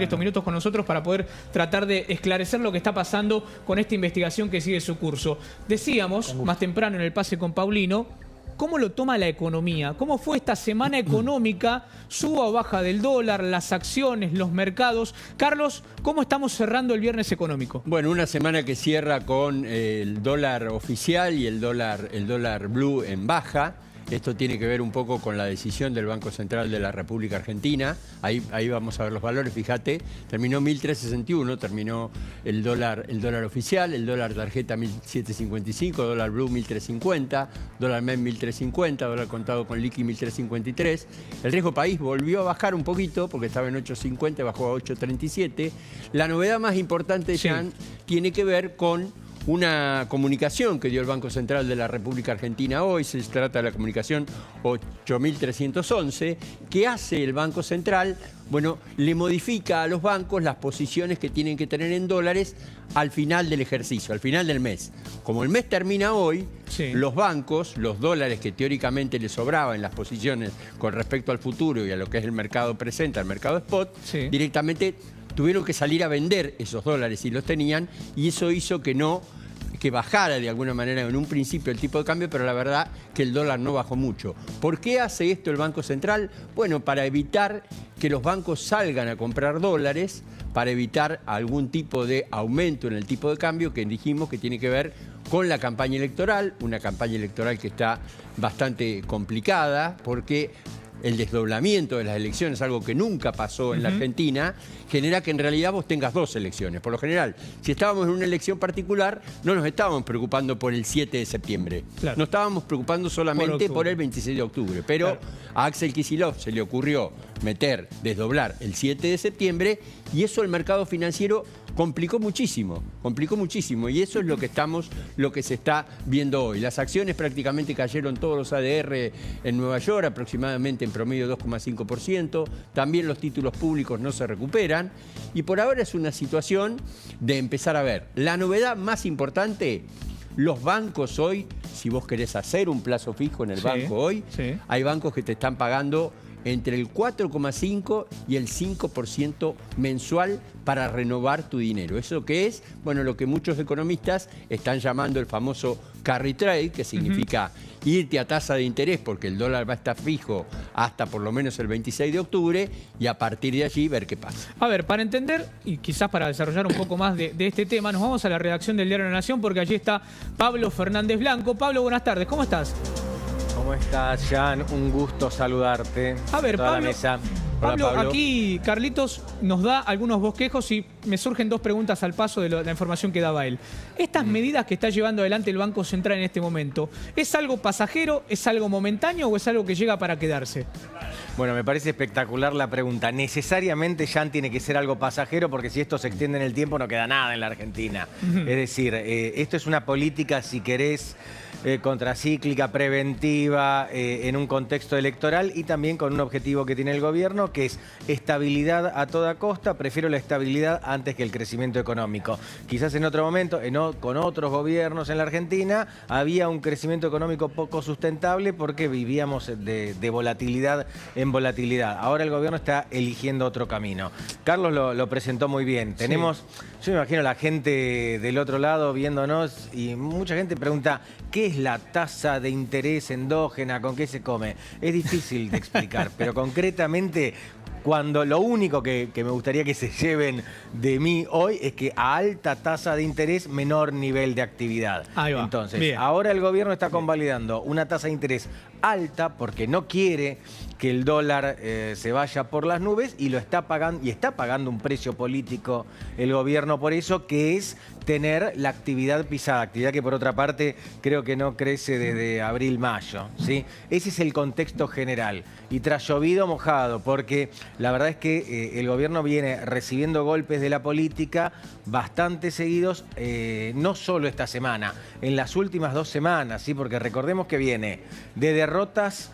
estos minutos con nosotros para poder tratar de esclarecer lo que está pasando con esta investigación que sigue su curso. Decíamos, más temprano en el pase con Paulino, ¿cómo lo toma la economía? ¿Cómo fue esta semana económica? Suba o baja del dólar, las acciones, los mercados. Carlos, ¿cómo estamos cerrando el viernes económico? Bueno, una semana que cierra con el dólar oficial y el dólar blue en baja. Esto tiene que ver un poco con la decisión del Banco Central de la República Argentina. Ahí vamos a ver los valores, fíjate. Terminó 1.361, terminó el dólar oficial, el dólar tarjeta 1.755, dólar blue 1.350, dólar MEP 1.350, dólar contado con liqui 1.353. El riesgo país volvió a bajar un poquito porque estaba en 8.50, bajó a 8.37. La novedad más importante, Jan, tiene que ver con una comunicación que dio el Banco Central de la República Argentina hoy. Se trata de la comunicación 8311. ¿Qué hace el Banco Central? Bueno, le modifica a los bancos las posiciones que tienen que tener en dólares al final del ejercicio, al final del mes. Como el mes termina hoy, los bancos, los dólares que teóricamente les sobraban en las posiciones con respecto al futuro y a lo que es el mercado presente, al mercado spot, directamente tuvieron que salir a vender esos dólares si los tenían, y eso hizo que bajara de alguna manera en un principio el tipo de cambio, pero la verdad que el dólar no bajó mucho. ¿Por qué hace esto el Banco Central? Bueno, para evitar que los bancos salgan a comprar dólares, para evitar algún tipo de aumento en el tipo de cambio que dijimos que tiene que ver con la campaña electoral, una campaña electoral que está bastante complicada porque el desdoblamiento de las elecciones, algo que nunca pasó en la Argentina, genera que en realidad vos tengas dos elecciones. Por lo general, si estábamos en una elección particular, no nos estábamos preocupando por el 7 de septiembre. Nos estábamos preocupando solamente por el 26 de octubre. Pero a Axel Kicillof se le ocurrió desdoblar el 7 de septiembre, y eso el mercado financiero complicó muchísimo, y eso es lo que se está viendo hoy. Las acciones prácticamente cayeron, todos los ADR en Nueva York, aproximadamente en promedio 2,5%, también los títulos públicos no se recuperan, y por ahora es una situación de empezar a ver. La novedad más importante, los bancos hoy, si vos querés hacer un plazo fijo en el banco hoy, hay bancos que te están pagando entre el 4,5 y el 5% mensual para renovar tu dinero. ¿Eso qué es? Bueno, lo que muchos economistas están llamando el famoso carry trade, que significa irte a tasa de interés porque el dólar va a estar fijo hasta por lo menos el 26 de octubre y a partir de allí ver qué pasa. A ver, para entender y quizás para desarrollar un poco más de este tema, nos vamos a la redacción del Diario de la Nación porque allí está Pablo Fernández Blanco. Pablo, buenas tardes, ¿cómo estás? ¿Cómo estás, Jan? Un gusto saludarte. A ver, Pablo, la mesa. Pablo, Hola, Pablo, aquí Carlitos nos da algunos bosquejos y me surgen dos preguntas al paso de la información que daba él. Estas medidas que está llevando adelante el Banco Central en este momento, ¿es algo pasajero, es algo momentáneo o es algo que llega para quedarse? Bueno, me parece espectacular la pregunta. Necesariamente, Jan, tiene que ser algo pasajero porque si esto se extiende en el tiempo no queda nada en la Argentina. Es decir, esto es una política, si querés, contracíclica, preventiva, en un contexto electoral y también con un objetivo que tiene el gobierno, que es estabilidad a toda costa. Prefiero la estabilidad antes que el crecimiento económico. Quizás en otro momento, con otros gobiernos en la Argentina, había un crecimiento económico poco sustentable porque vivíamos de volatilidad en volatilidad. Ahora el gobierno está eligiendo otro camino. Carlos lo presentó muy bien. Tenemos, yo me imagino la gente del otro lado viéndonos y mucha gente pregunta, ¿qué es la tasa de interés endógena? ¿Con qué se come? Es difícil de explicar, pero concretamente, cuando lo único que me gustaría que se lleven de mí hoy es que a alta tasa de interés, menor nivel de actividad. Ahí va. Entonces, ahora el gobierno está convalidando una tasa de interés alta porque no quiere que el dólar se vaya por las nubes y lo está pagando, y está pagando un precio político el gobierno por eso, que es tener la actividad pisada, actividad que por otra parte creo que no crece desde abril-mayo, ¿sí? Ese es el contexto general. Y tras llovido mojado, porque la verdad es que el gobierno viene recibiendo golpes de la política bastante seguidos, no solo esta semana, en las últimas 2 semanas, ¿sí? Porque recordemos que viene desde derrotas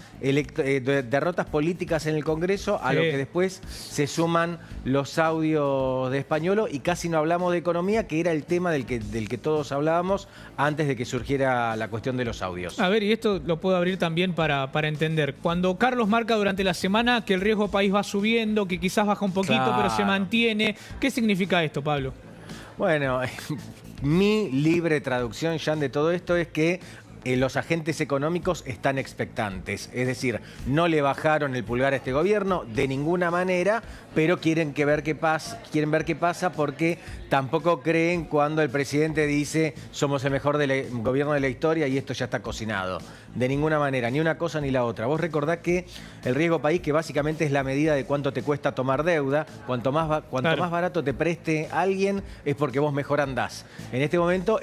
políticas en el Congreso, a lo que después se suman los audios de Españolo, y casi no hablamos de economía, que era el tema del que todos hablábamos antes de que surgiera la cuestión de los audios. A ver, y esto lo puedo abrir también para entender. Cuando Carlos marca durante la semana que el riesgo país va subiendo, que quizás baja un poquito, pero se mantiene, ¿qué significa esto, Pablo? Bueno, mi libre traducción, Jan, de todo esto es que los agentes económicos están expectantes. Es decir, no le bajaron el pulgar a este gobierno de ninguna manera, pero quieren ver qué pasa porque tampoco creen cuando el presidente dice somos el mejor gobierno de la historia y esto ya está cocinado. De ninguna manera, ni una cosa ni la otra. Vos recordás que el riesgo país, que básicamente es la medida de cuánto te cuesta tomar deuda, cuanto más barato te preste alguien es porque vos mejor andás. En este momento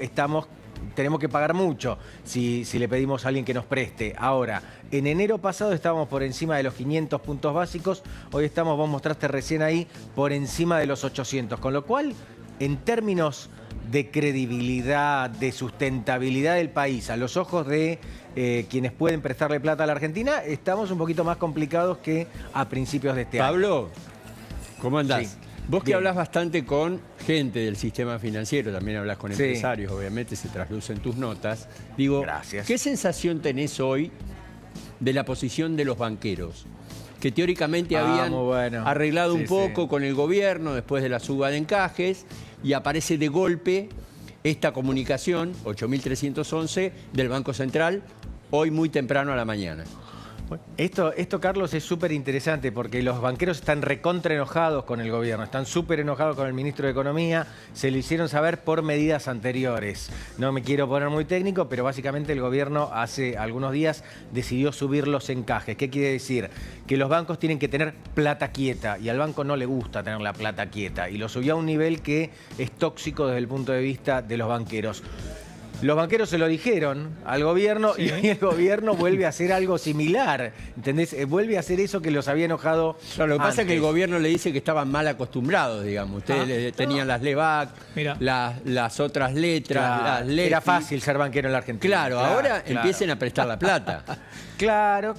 tenemos que pagar mucho si le pedimos a alguien que nos preste. Ahora, en enero pasado estábamos por encima de los 500 puntos básicos, hoy estamos, vos mostraste recién ahí, por encima de los 800. Con lo cual, en términos de credibilidad, de sustentabilidad del país, a los ojos de quienes pueden prestarle plata a la Argentina, estamos un poquito más complicados que a principios de este año. Pablo, ¿cómo andás? Sí. Vos que hablas bastante con gente del sistema financiero, también hablas con empresarios, obviamente se traslucen tus notas. Digo, gracias. ¿Qué sensación tenés hoy de la posición de los banqueros? Que teóricamente habían arreglado un poco con el gobierno después de la suba de encajes y aparece de golpe esta comunicación, 8.311, del Banco Central, hoy muy temprano a la mañana. Esto, Carlos, es súper interesante porque los banqueros están recontra enojados con el gobierno, están súper enojados con el ministro de Economía, se lo hicieron saber por medidas anteriores. No me quiero poner muy técnico, pero básicamente el gobierno hace algunos días decidió subir los encajes. ¿Qué quiere decir? Que los bancos tienen que tener plata quieta y al banco no le gusta tener la plata quieta y lo subió a un nivel que es tóxico desde el punto de vista de los banqueros. Los banqueros se lo dijeron al gobierno y hoy el gobierno vuelve a hacer algo similar, ¿entendés? Vuelve a hacer eso que los había enojado Lo que pasa antes. es que el gobierno le dice que estaban mal acostumbrados, digamos. Ustedes tenían las LEVAC, las otras letras, las LEFI. Era fácil ser banquero en la Argentina. Claro, ahora empiecen a prestar la plata. Claro,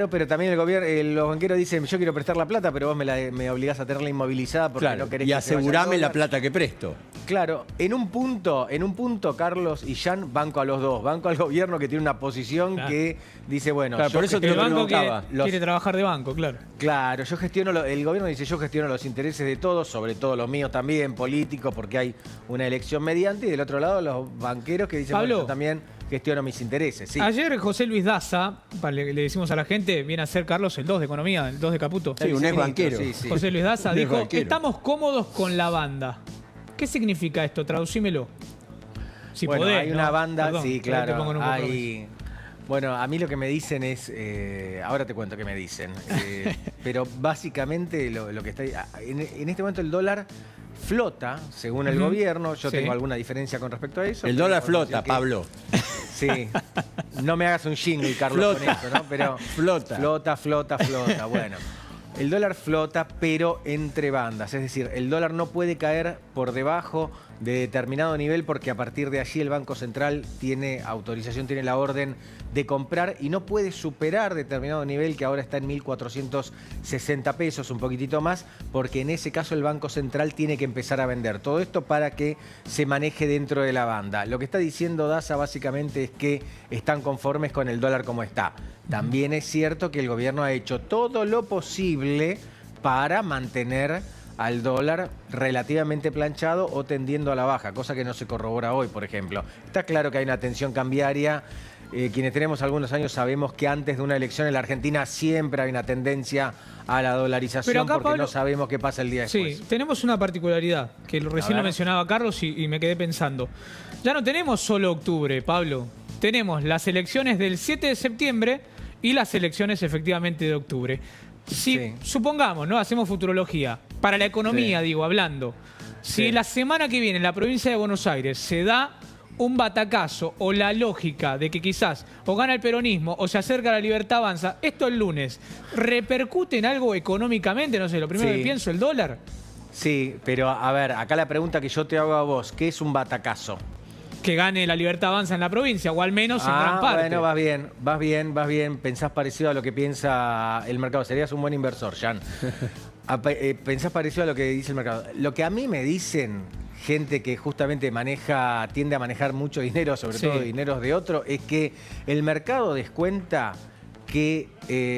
pero también los banqueros dicen, yo quiero prestar la plata, pero vos me obligás a tenerla inmovilizada porque no querés y que se vaya el asegurame la dólar. plata que presto. Claro, en un punto, Carlos y Jan, banco a los dos. Banco al gobierno que tiene una posición que dice, bueno... Claro, por eso te el lo banco preguntaba. quiere trabajar de banco, claro. Claro, el gobierno dice, yo gestiono los intereses de todos, sobre todo los míos también, políticos, porque hay una elección mediante, y del otro lado los banqueros que dicen, Pablo, bueno, yo también gestiono mis intereses. Sí. Ayer José Luis Daza, le decimos a la gente, viene a ser Carlos el 2 de Economía, el 2 de Caputo. Sí, un ex banquero. Sí. José Luis Daza Un dijo, banquero. estamos cómodos con la banda. ¿Qué significa esto? Traducímelo. Si bueno, podés, hay una banda, Perdón, sí, te pongo en claro. un compromiso. Bueno, a mí lo que me dicen es, ahora te cuento qué me dicen, pero básicamente lo que está en este momento el dólar flota, según el gobierno. Yo tengo alguna diferencia con respecto a eso. El dólar flota, Pablo. Sí, no me hagas un jingle, Carlos, con eso, ¿no? Pero flota, bueno. El dólar flota, pero entre bandas. Es decir, el dólar no puede caer por debajo de determinado nivel porque a partir de allí el Banco Central tiene autorización, tiene la orden de comprar y no puede superar determinado nivel que ahora está en 1.460 pesos, un poquitito más, porque en ese caso el Banco Central tiene que empezar a vender. Todo esto para que se maneje dentro de la banda. Lo que está diciendo Daza básicamente es que están conformes con el dólar como está. También es cierto que el gobierno ha hecho todo lo posible para mantener al dólar relativamente planchado o tendiendo a la baja, cosa que no se corrobora hoy, por ejemplo. Está claro que hay una tensión cambiaria. Quienes tenemos algunos años sabemos que antes de una elección en la Argentina siempre hay una tendencia a la dolarización acá, porque Pablo, no sabemos qué pasa el día después. Sí, tenemos una particularidad que recién lo mencionaba Carlos y me quedé pensando. Ya no tenemos solo octubre, Pablo. Tenemos las elecciones del 7 de septiembre y las elecciones efectivamente de octubre. Si supongamos, ¿no? Hacemos futurología. Para la economía, digo, hablando. Si la semana que viene en la provincia de Buenos Aires se da un batacazo o la lógica de que quizás o gana el peronismo o se acerca a la Libertad Avanza, esto el lunes, ¿repercute en algo económicamente? No sé, lo primero que pienso, ¿el dólar? Sí, pero a ver, acá la pregunta que yo te hago a vos, ¿qué es un batacazo? que gane La Libertad Avanza en la provincia, o al menos en gran parte. Bueno, vas bien. Pensás parecido a lo que piensa el mercado. Serías un buen inversor, Jan. Pensás parecido a lo que dice el mercado. Lo que a mí me dicen gente que justamente tiende a manejar mucho dinero, sobre todo dineros de otro, es que el mercado descuenta que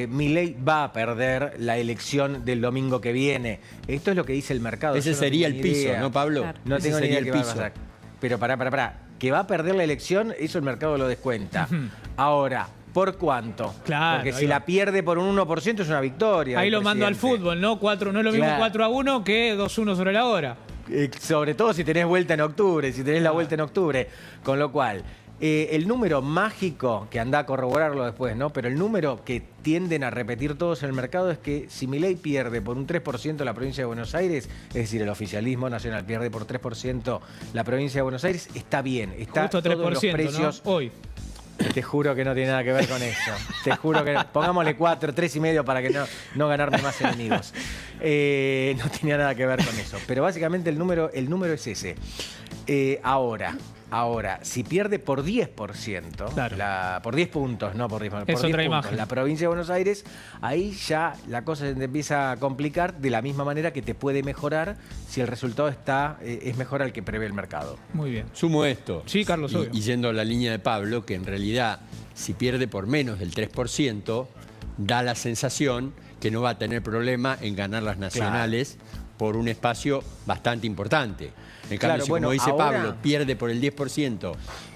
Milei va a perder la elección del domingo que viene. Esto es lo que dice el mercado. Ese sería el piso, ¿no, Pablo? Claro. No tengo ni idea qué va a pasar. Pero pará. Que va a perder la elección, eso el mercado lo descuenta. Ahora, ¿por cuánto? Claro, porque si la pierde por un 1% es una victoria. Ahí lo mando al fútbol, ¿no? No es lo mismo 4-1 que 2-1 sobre la hora. Sobre todo si tenés vuelta en octubre, la vuelta en octubre. Con lo cual, el número mágico, que anda a corroborarlo después, ¿no? Pero el número que tienden a repetir todos en el mercado es que si Milei pierde por un 3% la provincia de Buenos Aires, es decir, el oficialismo nacional pierde por 3% la provincia de Buenos Aires, está bien. Está justo 3%, todos los precios, ¿no? Hoy. Te juro que no tiene nada que ver con eso. Te juro que no. Pongámosle 4, 3,5 para que no ganarme más enemigos. No tenía nada que ver con eso. Pero básicamente el número es ese. Ahora, si pierde por 10%, claro, por 10 puntos, no por 10 puntos, es otra imagen. La provincia de Buenos Aires, ahí ya la cosa se te empieza a complicar de la misma manera que te puede mejorar si el resultado es mejor al que prevé el mercado. Muy bien. Sumo esto. Sí, Carlos, obvio. Y yendo a la línea de Pablo, que en realidad, si pierde por menos del 3%, da la sensación que no va a tener problema en ganar las nacionales por un espacio bastante importante. En cambio, como dice Pablo, pierde por el 10%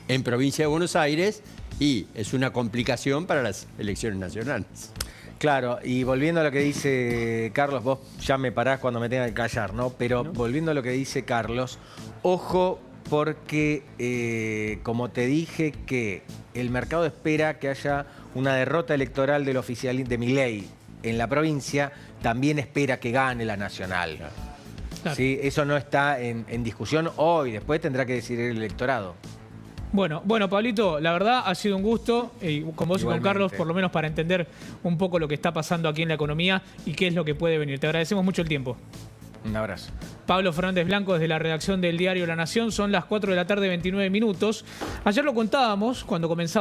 en provincia de Buenos Aires y es una complicación para las elecciones nacionales. Claro, y volviendo a lo que dice Carlos, vos ya me parás cuando me tenga que callar, ¿no? Pero volviendo a lo que dice Carlos, ojo porque, como te dije, que el mercado espera que haya una derrota electoral del oficial de Milei en la provincia, también espera que gane la nacional. Claro. ¿Sí? Eso no está en discusión hoy, después tendrá que decidir el electorado. Bueno, Pablito, la verdad ha sido un gusto, con vos y con Carlos, por lo menos para entender un poco lo que está pasando aquí en la economía y qué es lo que puede venir. Te agradecemos mucho el tiempo. Un abrazo. Pablo Fernández Blanco desde la redacción del diario La Nación. Son las 4 de la tarde, 29 minutos. Ayer lo contábamos cuando comenzaba el